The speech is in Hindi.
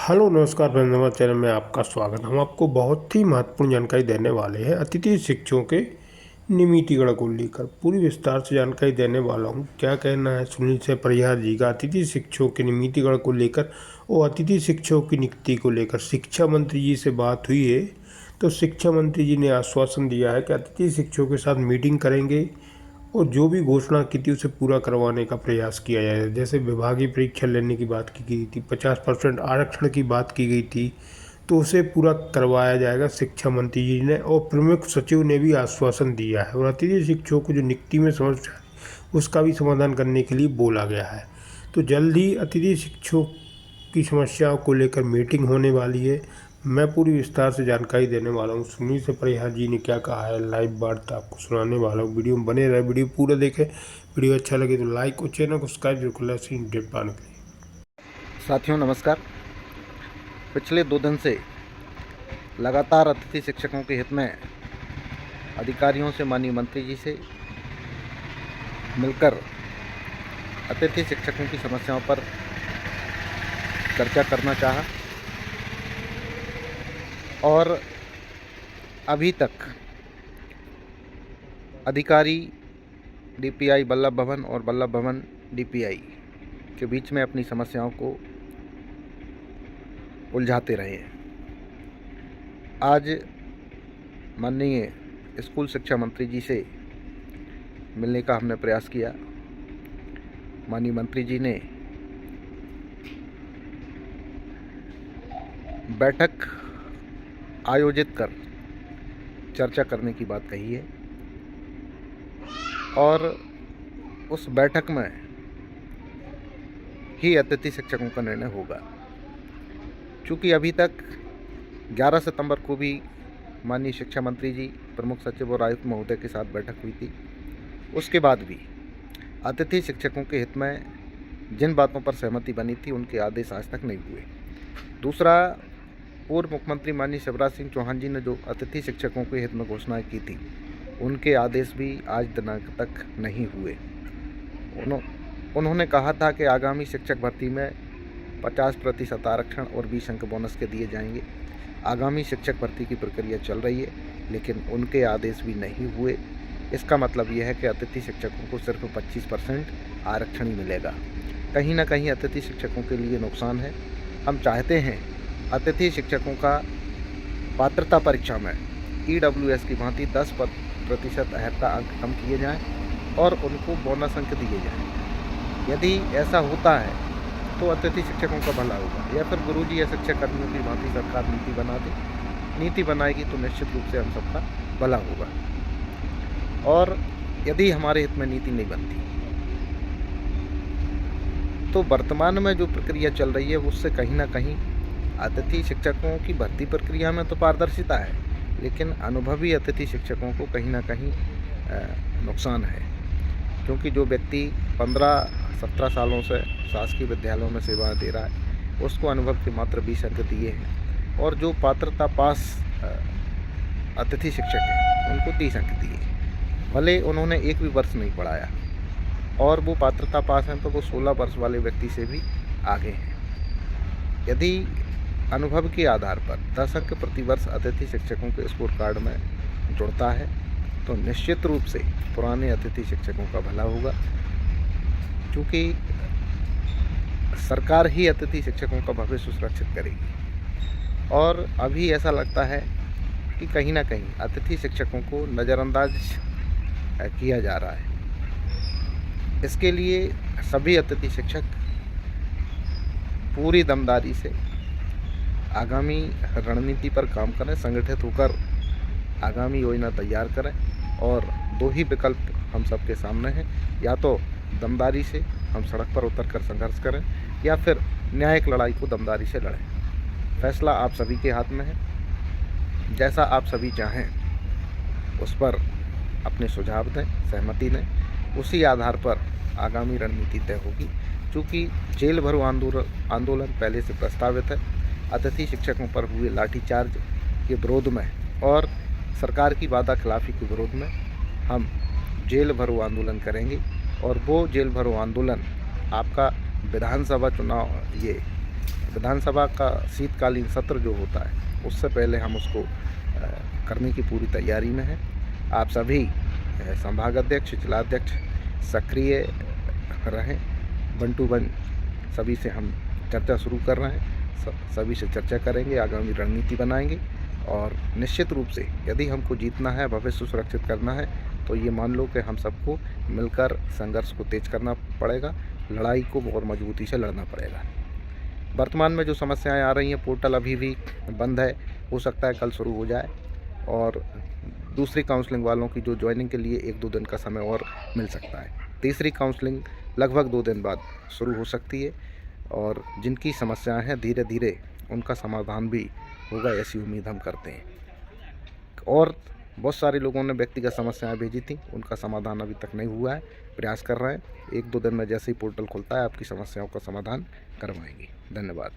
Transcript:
हेलो नमस्कार धन्यवाद चैनल में आपका स्वागत। हम आपको बहुत ही महत्वपूर्ण जानकारी देने वाले हैं अतिथि शिक्षकों के नियमितीकरण को लेकर पूरी विस्तार से जानकारी देने वाला हूं। क्या कहना है सुनील से परिहार जी का अतिथि शिक्षकों के नियमितीकरण को लेकर और अतिथि शिक्षकों की नियुक्ति को लेकर शिक्षा मंत्री जी से बात हुई है। तो शिक्षा मंत्री जी ने आश्वासन दिया है कि अतिथि शिक्षकों के साथ मीटिंग करेंगे और जो भी घोषणा की थी उसे पूरा करवाने का प्रयास किया जाए। जैसे विभागीय परीक्षा लेने की बात की गई थी, 50% आरक्षण की बात की गई थी, तो उसे पूरा करवाया जाएगा शिक्षा मंत्री जी ने। और प्रमुख सचिव ने भी आश्वासन दिया है और अतिथि शिक्षकों को जो नियुक्ति में समस्या है उसका भी समाधान करने के लिए बोला गया है। तो जल्द ही अतिथि शिक्षकों की समस्याओं को लेकर मीटिंग होने वाली है। मैं पूरी विस्तार से जानकारी देने वाला हूँ। सुनील से परिहार जी ने क्या कहा है लाइव वार्ता आपको सुनाने वाला हूँ। वीडियो में बने रहे, वीडियो पूरा देखें। वीडियो अच्छा लगे तो लाइक और चैनल को सब्सक्राइब जरूर ऐसी अपडेट पाने के लिए। साथियों नमस्कार। पिछले 2 दिन से लगातार अतिथि शिक्षकों के हित में अधिकारियों से माननीय मंत्री जी से मिलकर अतिथि शिक्षकों की समस्याओं पर चर्चा करना चाहा और अभी तक अधिकारी डीपीआई बल्लभ भवन और बल्लभ भवन डीपीआई के बीच में अपनी समस्याओं को उलझाते रहे हैं। आज माननीय स्कूल शिक्षा मंत्री जी से मिलने का हमने प्रयास किया। माननीय मंत्री जी ने बैठक आयोजित कर चर्चा करने की बात कही है और उस बैठक में ही अतिथि शिक्षकों का निर्णय होगा। चूँकि अभी तक 11 सितंबर को भी माननीय शिक्षा मंत्री जी, प्रमुख सचिव और आयुक्त महोदय के साथ बैठक हुई थी। उसके बाद भी अतिथि शिक्षकों के हित में जिन बातों पर सहमति बनी थी उनके आदेश आज तक नहीं हुए। दूसरा, पूर्व मुख्यमंत्री माननीय शिवराज सिंह चौहान जी ने जो अतिथि शिक्षकों के हित में घोषणाएं की थी उनके आदेश भी आज दिनांक तक नहीं हुए। उन्होंने कहा था कि आगामी शिक्षक भर्ती में 50% आरक्षण और 20 अंक बोनस के दिए जाएंगे। आगामी शिक्षक भर्ती की प्रक्रिया चल रही है लेकिन उनके आदेश भी नहीं हुए। इसका मतलब यह है कि अतिथि शिक्षकों को सिर्फ 25% आरक्षण ही मिलेगा। कहीं ना कहीं अतिथि शिक्षकों के लिए नुकसान है। हम चाहते हैं अतिथि शिक्षकों का पात्रता परीक्षा में EWS की भांति 10% अर्हता अंक कम किए जाएं और उनको बोनस अंक दिए जाएं। यदि ऐसा होता है तो अतिथि शिक्षकों का भला होगा। या फिर गुरुजी या शिक्षक कर्मियों की भांति सरकार नीति बना दे। नीति बनाएगी तो निश्चित रूप से हम सबका भला होगा। और यदि हमारे हित में नीति नहीं बनती तो वर्तमान में जो प्रक्रिया चल रही है उससे कहीं ना कहीं अतिथि शिक्षकों की भर्ती प्रक्रिया में तो पारदर्शिता है लेकिन अनुभवी अतिथि शिक्षकों को कहीं ना कहीं नुकसान है। क्योंकि जो व्यक्ति 15-17 सालों से शासकीय विद्यालयों में सेवा दे रहा है उसको अनुभव के मात्र 20 अंक दिए हैं और जो पात्रता पास अतिथि शिक्षक हैं उनको 30 अंक दिए। भले उन्होंने एक भी वर्ष नहीं पढ़ाया और वो पात्रता पास हैं तो वो 16 वर्ष वाले व्यक्ति से भी आगे हैं। यदि अनुभव के आधार पर 10 अंक प्रति वर्ष अतिथि शिक्षकों के स्कोर कार्ड में जुड़ता है तो निश्चित रूप से पुराने अतिथि शिक्षकों का भला होगा। क्योंकि सरकार ही अतिथि शिक्षकों का भविष्य सुरक्षित करेगी और अभी ऐसा लगता है कि कहीं ना कहीं अतिथि शिक्षकों को नज़रअंदाज किया जा रहा है। इसके लिए सभी अतिथि शिक्षक पूरी दमदारी से आगामी रणनीति पर काम करें, संगठित होकर आगामी योजना तैयार करें और 2 ही विकल्प हम सबके सामने हैं। या तो दमदारी से हम सड़क पर उतरकर संघर्ष करें या फिर न्यायिक लड़ाई को दमदारी से लड़ें। फैसला आप सभी के हाथ में है। जैसा आप सभी चाहें उस पर अपने सुझाव दें, सहमति दें। उसी आधार पर आगामी रणनीति तय होगी। चूँकि जेल भरो आंदोलन पहले से प्रस्तावित है। अतिथि शिक्षकों पर हुए लाठीचार्ज के विरोध में और सरकार की वादा खिलाफी के विरोध में हम जेल भरो आंदोलन करेंगे और वो जेल भरो आंदोलन आपका विधानसभा चुनाव ये विधानसभा का शीतकालीन सत्र जो होता है उससे पहले हम उसको करने की पूरी तैयारी में हैं। आप सभी संभागाध्यक्ष, जिलाध्यक्ष सक्रिय रहें। वन टू वन सभी से हम चर्चा शुरू कर रहे हैं, सभी से चर्चा करेंगे, आगामी रणनीति बनाएंगे और निश्चित रूप से यदि हमको जीतना है, भविष्य सुरक्षित करना है, तो ये मान लो कि हम सबको मिलकर संघर्ष को तेज करना पड़ेगा, लड़ाई को और मजबूती से लड़ना पड़ेगा। वर्तमान में जो समस्याएं आ रही हैं, पोर्टल अभी भी बंद है, हो सकता है कल शुरू हो जाए और दूसरी काउंसलिंग वालों की जो ज्वाइनिंग के लिए 1-2 दिन का समय और मिल सकता है। तीसरी काउंसलिंग लगभग 2 दिन बाद शुरू हो सकती है और जिनकी समस्याएं हैं धीरे धीरे उनका समाधान भी होगा, ऐसी उम्मीद हम करते हैं। और बहुत सारे लोगों ने व्यक्तिगत समस्याएं भेजी थी, उनका समाधान अभी तक नहीं हुआ है, प्रयास कर रहे हैं। 1-2 दिन में जैसे ही पोर्टल खुलता है आपकी समस्याओं का समाधान करवाएंगे। धन्यवाद।